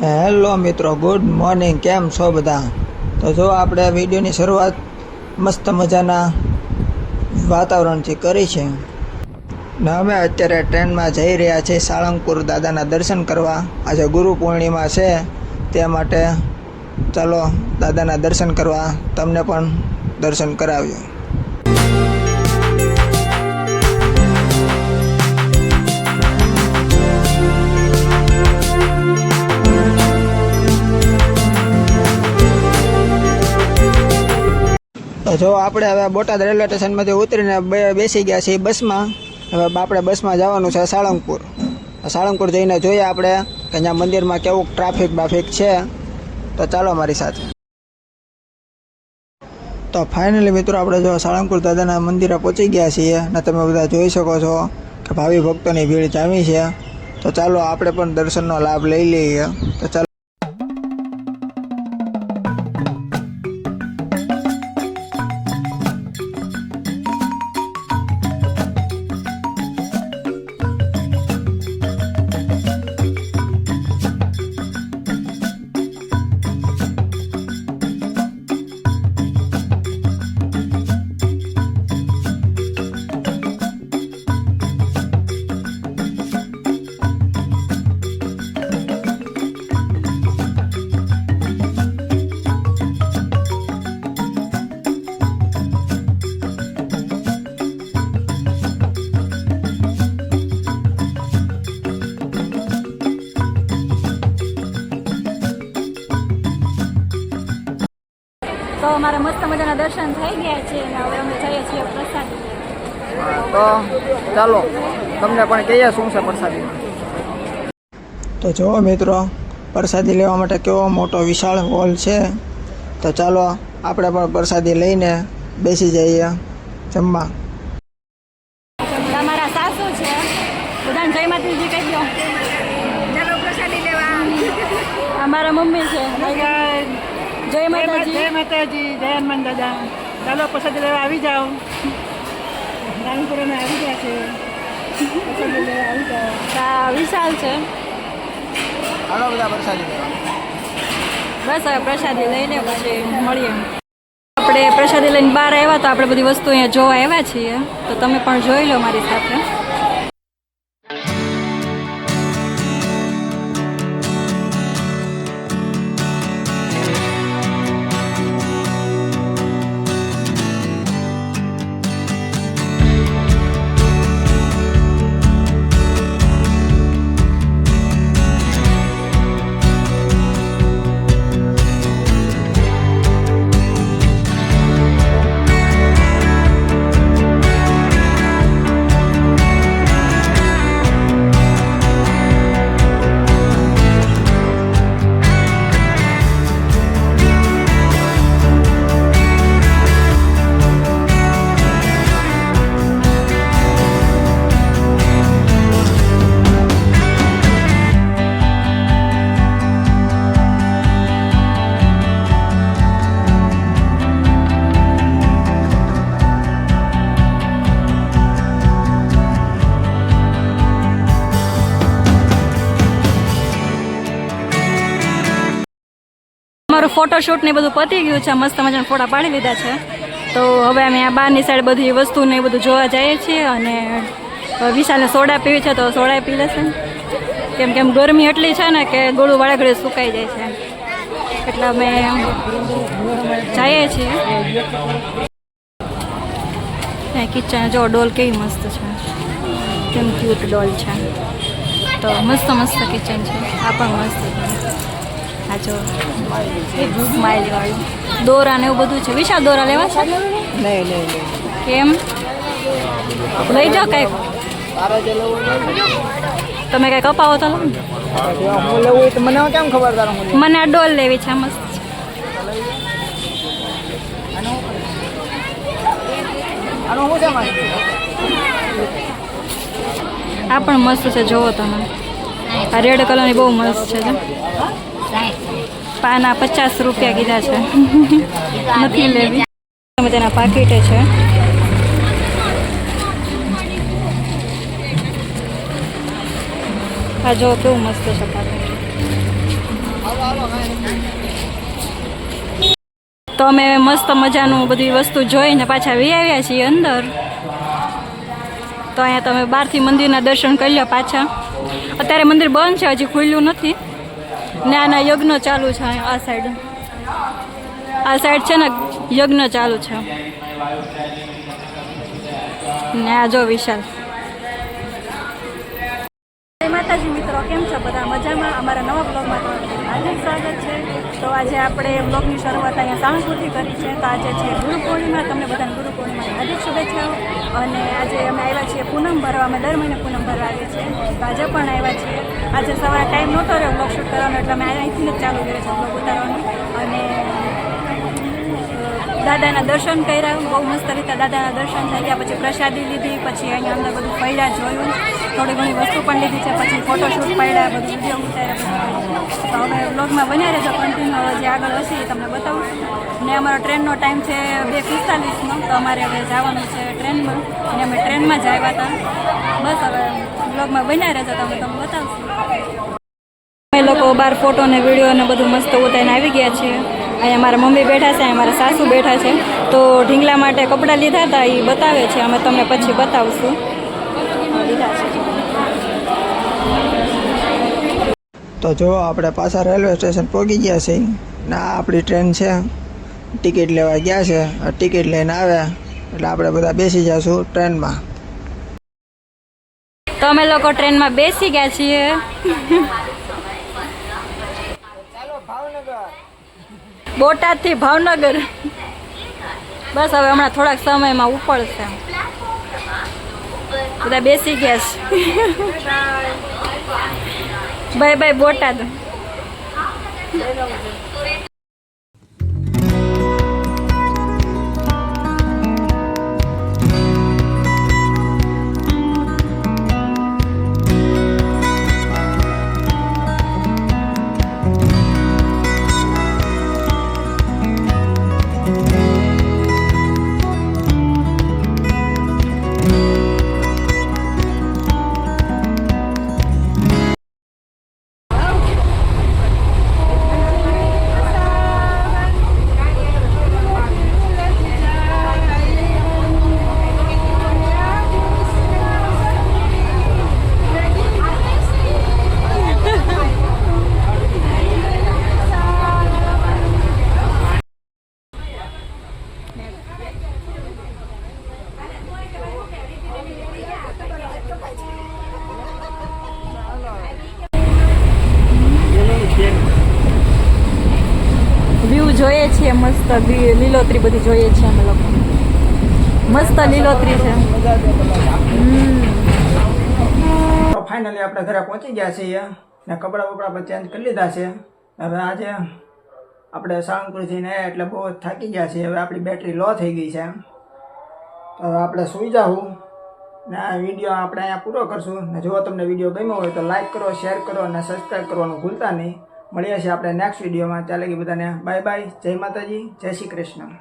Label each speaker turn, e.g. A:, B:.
A: Hello મિત્રો, good morning. કેમ છો બધા? તો જો આપણે વિડીયોની શરૂઆત મસ્ત મજાના વાતાવરણથી કરી છે ને અમે અત્યારે ટ્રેનમાં જઈ રહ્યા છીએ સાળંગપુર દાદાના દર્શન કરવા. આજે ગુરુ પૂર્ણિમા છે, તે માટે ચાલો દાદાના દર્શન કરવા, તમને પણ દર્શન કરાવ્યું. તો જો આપણે હવે બોટાદ રેલવે સ્ટેશનમાંથી ઉતરીને બેસી ગયા છીએ બસમાં. હવે આપણે બસમાં જવાનું છે સાળંગપુર. સાળંગપુર જઈને જોઈએ આપણે કે અહીંયા મંદિરમાં કેવું ટ્રાફિક છે. તો ચાલો મારી સાથે. તો ફાઇનલી મિત્રો આપણે જો સાળંગપુર દાદાના મંદિરે પહોંચી ગયા છીએ અને તમે બધા જોઈ શકો છો કે ભાવિ ભક્તોની ભીડ જામી છે. તો ચાલો આપણે પણ દર્શનનો લાભ લઈ લઈએ. તો ચાલો.
B: તો અમારે મસ્ત મજાના દર્શન થઈ ગયા છે અને હવે અમે જઈએ છીએ પ્રસાદી.
A: તો ચાલો તમને પણ કહીએ શું છે પ્રસાદીમાં. તો જુઓ મિત્રો, પ્રસાદી લેવા માટે કેવો મોટો વિશાળ હોલ છે. તો ચાલો આપણે પણ પ્રસાદી લઈને બેસી જઈએ જમવા.
B: તમારા સાસુ છે, બધાને જય માતાજી કહી દો. ચાલો પ્રસાદી લેવા. અમારા મમ્મી છે. જય માતાજી.
C: જય માતાજી, જય હનુમાન દાદા. ચાલો પ્રસાદી લેવા આવી જાઓ. નાનપુરામાં આવી ગયા છે, પ્રસાદી લેવા આવી જાઓ.
B: વિશાલ છે.
A: હાલો બધા પ્રસાદી લેવા.
B: બસ હવે પ્રસાદી લઈને પછી મળીએ. આપણે પ્રસાદી લઈને બહાર આવ્યા તો આપણે બધી વસ્તુ અહીંયા જોવા આવ્યા છીએ. તો તમે પણ જોઈ લો મારી સાથે. અમારું ફોટોશૂટ ને બધું પતી ગયું છે, મસ્ત મજાના ફોટા પાડી લીધા છે. તો હવે અમે આ બહારની સાઈડ બધી વસ્તુ ને એ બધું જોવા જઈએ છીએ અને વિશાલને સોડા પીવી છે તો સોડા પી લેશે. કેમ ગરમી એટલી છે ને કે ગળું વાળા ઘડે સુકાઈ જાય છે, એટલે અમે જઈએ છીએ. કિચન જો ડોલ કેવી મસ્ત છે, કેમ ક્યુટ ડોલ છે. તો મસ્ત કિચન છે. આ પણ મસ્ત છે. આ જો સ્માઇલ વાળું દોરા ને એવું બધું છે. વિશાળ દોરા લેવા છે?
A: નહીં.
B: કેમ? લઈ જાઓ કંઈક. તમે કંઈક અપાવો તો લો.
A: હું લેવું હોય તો મને કેમ ખબર તારે?
B: મને આ ડોલ લેવી છે, મસ્ત છે. આ પણ મસ્ત છે, જોવો તમે. આ રેડ કલરની બહુ મસ્ત છે. પાના 50 રૂપિયા કીધા છે. નથી લેવી. તેના પાકીટે છે. આ જો કેવું મસ્ત છે પાકીટ. તો અમે મસ્ત મજાનું બધી વસ્તુ જોઈને પાછા વી આવ્યા છીએ અંદર. તો અહીંયા તમે બહારથી મંદિરના દર્શન કરી લો પાછા. અત્યારે મંદિર બંધ છે, હજી ખુલ્યું નથી. ને આના યજ્ઞ ચાલુ છે. આ સાઈડ છે ને યજ્ઞ ચાલુ છે. ને આ જો વિશાલ. જય માતાજી મિત્રો, કેમ છો બધા? મજામાં? અમારા નવા બ્લોગમાં હાર્દિક સ્વાગત છે. તો આજે આપણે બ્લોગની શરૂઆત અહીંયા સાણંદપુરથી કરી છે. તો આજે છે ગુરુ પૂર્ણિમા. તમને બધાને ગુરુ પૂર્ણિમાની હાર્દિક શુભેચ્છાઓ. અને આજે અમે આવ્યા છીએ પૂનમ ભરવા. અમે દર મહિને પૂનમ ભરવા આવીએ છીએ. તો આજે પણ આવ્યા છીએ. આજે સવારે ટાઈમ નહોતો રહ્યો બ્લોગ શૂટ કરવાનો, એટલે અમે અહીંથી જ ચાલુ કર્યો છે બ્લોગ ઉતારવાનું. અને દાદાના દર્શન કર્યા, બહુ મસ્ત રીતે દાદાના દર્શન થઈ ગયા. પછી પ્રસાદી લીધી, પછી અહીંયા અંદર બધું ફર્યા, જોયું, થોડી ઘણી વસ્તુ પણ લીધી છે. પછી ફોટોશૂટ પાડ્યા, બધું વિડીયો ઉતાર્યા. તો હવે બ્લોગમાં બન્યા રહેજો કન્ટિન્યુ. જે આગળ હશે એ તમને બતાવું. ને અમારો ટ્રેનનો ટાઈમ છે 2:45નો. તો અમારે હવે જવાનું છે ટ્રેનમાં, અને અમે ટ્રેનમાં જ આવ્યા હતા. બસ હવે બ્લોગમાં બન્યા રહેજો, તમને બતાવશું. અમે લોકો બહાર ફોટો ને વિડીયો ને બધું મસ્ત ઉતારીને આવી ગયા છીએ. અહીંયા મારા મમ્મી બેઠા છે, મારા સાસુ બેઠા છે. તો ઢીંગલા માટે કપડાં લીધા હતા, એ બતાવે છે. અમે તમને પછી બતાવશું. લીધા છે.
A: તો જો આપણે પાછા રેલવે સ્ટેશન પહોંચી ગયા છે. ને આ આપણી ટ્રેન છે. ટિકિટ લેવા ગયા છે. ટિકિટ લઈને આવ્યા એટલે આપણે બધા બેસી જઈશું ટ્રેનમાં.
B: તો અમે લોકો ટ્રેનમાં બેસી ગયા છીએ. બોટાદથી ભાવનગર. બસ હવે હમણાં થોડાક સમયમાં ઉપડશે. બધા બેસી ગયા છે. Bye bye Botad. વ્યૂ જોઈએ છીએ મસ્ત, લીલોતરી બધી જોઈએ છીએ અમે લોકો. મસ્ત લીલોતરી છે.
A: ફાઇનલી આપણે ઘરે પહોંચી ગયા છીએ ને કપડાં બપડા પણ ચેન્જ કરી લીધા છે. હવે આજે આપણે સાળંગપુર જઈને આવ્યા એટલે બહુ થાકી ગયા છીએ. હવે આપણી બેટરી લો થઈ ગઈ છે. તો હવે આપણે સૂઈ જાઉં ને આ વિડીયો આપણે અહીંયા પૂરો કરશું. ને જો તમને વિડીયો ગમ્યો હોય તો લાઈક કરો, શેર કરો અને સબસ્ક્રાઈબ કરવાનું ભૂલતા નહીં. મળીએ છીએ આપણે નેક્સ્ટ વિડીયોમાં. ચાલે કે બધાને બાય બાય. જય માતાજી, જય શ્રી કૃષ્ણ.